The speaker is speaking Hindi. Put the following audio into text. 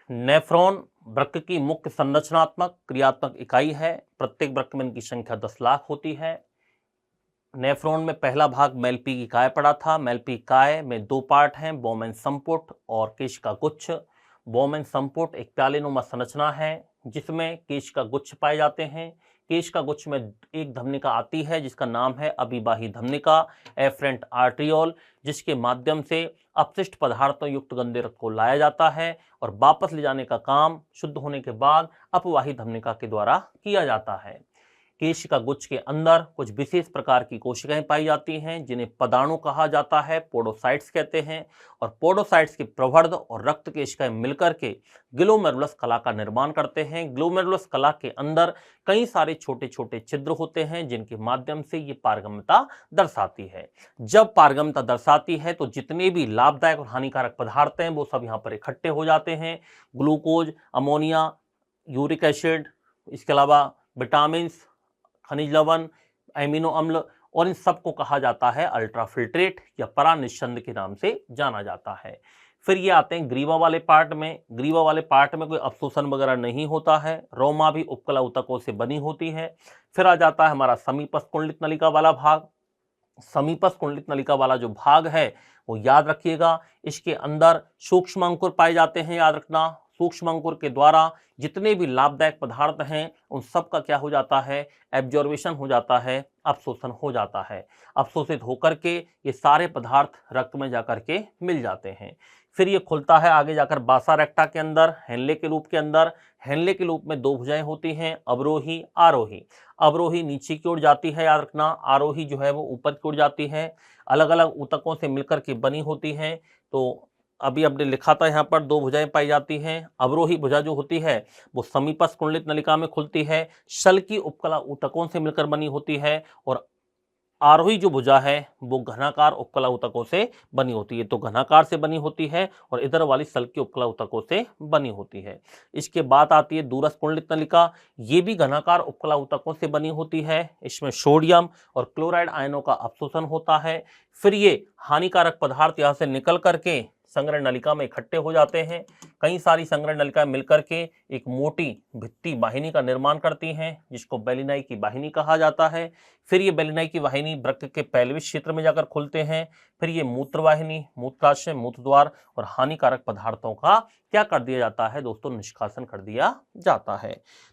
नेफ्रॉन वृक्क की मुख्य संरचनात्मक क्रियात्मक इकाई है। प्रत्येक वृक्क में इनकी संख्या 10 लाख होती है। नेफ्रॉन में पहला भाग मेलपी की काय पड़ा था। मेलपी काय में दो पार्ट हैं, बोमेन संपुट और केशिका गुच्छ। बोमेन संपुट एक प्यालेनुमा संरचना है जिसमें केशिका गुच्छ पाए जाते हैं। केशिका गुच्छ में एक धमनिका आती है जिसका नाम है अभिवाही धमनिका, एफरेंट आर्ट्रियोल, जिसके माध्यम से अपशिष्ट पदार्थों युक्त गंदे रक्त को लाया जाता है और वापस ले जाने का काम शुद्ध होने के बाद अपवाही धमनिका के द्वारा किया जाता है। केशिका गुच्छ के अंदर कुछ विशेष प्रकार की कोशिकाएं पाई जाती हैं जिन्हें पदाणु कहा जाता है, पोडोसाइट्स कहते हैं। और पोडोसाइट्स के प्रवर्ध और रक्त केशिकाएं मिलकर के ग्लोमेरुलस कला का निर्माण करते हैं। ग्लोमेरुलस कला के अंदर कई सारे छोटे छोटे छिद्र होते हैं जिनके माध्यम से ये पारगम्यता दर्शाती है। जब पारगम्यता दर्शाती है तो जितने भी लाभदायक और हानिकारक पदार्थ हैं वो सब यहाँ पर इकट्ठे हो जाते हैं। ग्लूकोज, अमोनिया, यूरिक एसिड, इसके अलावा विटामिन, खनिज लवण, एमिनो अम्ल, और इन सब को कहा जाता है अल्ट्राफिल्ट्रेट या परानिस्यंद के नाम से जाना जाता है। फिर ये आते हैं ग्रीवा वाले पार्ट में। ग्रीवा वाले पार्ट में कोई अवशोषण वगैरह नहीं होता है। रोमा भी उपकला ऊतकों से बनी होती है। फिर आ जाता है हमारा समीपस्थ कुंडलित नलिका वाला भाग। समीपस्थ कुंडलित नलिका वाला जो भाग है वो याद रखिएगा, इसके अंदर सूक्ष्म अंकुर पाए जाते हैं। याद रखना, सूक्ष्म अंकुर के द्वारा जितने भी लाभदायक पदार्थ हैं उन सब का क्या हो जाता है, एब्जॉर्बेशन हो जाता है, अवशोषण हो जाता है। अवशोषित होकर के ये सारे पदार्थ रक्त में जाकर के मिल जाते हैं। फिर ये खुलता है आगे जाकर बासा रेक्टा के अंदर, हेनले के लूप के अंदर। हेनले के लूप में दो भुजाएं होती हैं, अवरोही, आरोही। अवरोही नीचे की ओर जाती है, याद रखना, आरोही जो है वो ऊपर की ओर जाती है। अलग अलग ऊतकों से मिलकर के बनी होती हैं। तो अभी आपने लिखा था यहाँ पर दो भुजाएं पाई जाती हैं। अवरोही भुजा जो होती है वो समीपस्थ कुंडलित नलिका में खुलती है, शल की उपकला ऊतकों से मिलकर बनी होती है। और आरोही जो भुजा है वो घनाकार उपकला ऊतकों से बनी होती है। तो घनाकार से बनी होती है और इधर वाली सल की उपकला ऊतकों से बनी होती है। इसके बाद आती है दूरस्थ कुंडलित नलिका। ये भी घनाकार उपकला ऊतकों से बनी होती है। इसमें सोडियम और क्लोराइड आयनों का अवशोषण होता है। फिर ये हानिकारक पदार्थ यहाँ से निकल करके संग्रह नलिका में इकट्ठे हो जाते हैं। कई सारी संग्रह नलिकाएं मिलकर के एक मोटी भित्ति वाहिनी का निर्माण करती हैं जिसको बेलिनाई की वाहिनी कहा जाता है। फिर ये बेलिनाई की वाहिनी वृक्क के पैल्विक क्षेत्र में जाकर खुलते हैं। फिर ये मूत्र वाहिनी, मूत्राशय, मूत्रद्वार और हानिकारक पदार्थों का क्या कर दिया जाता है दोस्तों, निष्कासन कर दिया जाता है।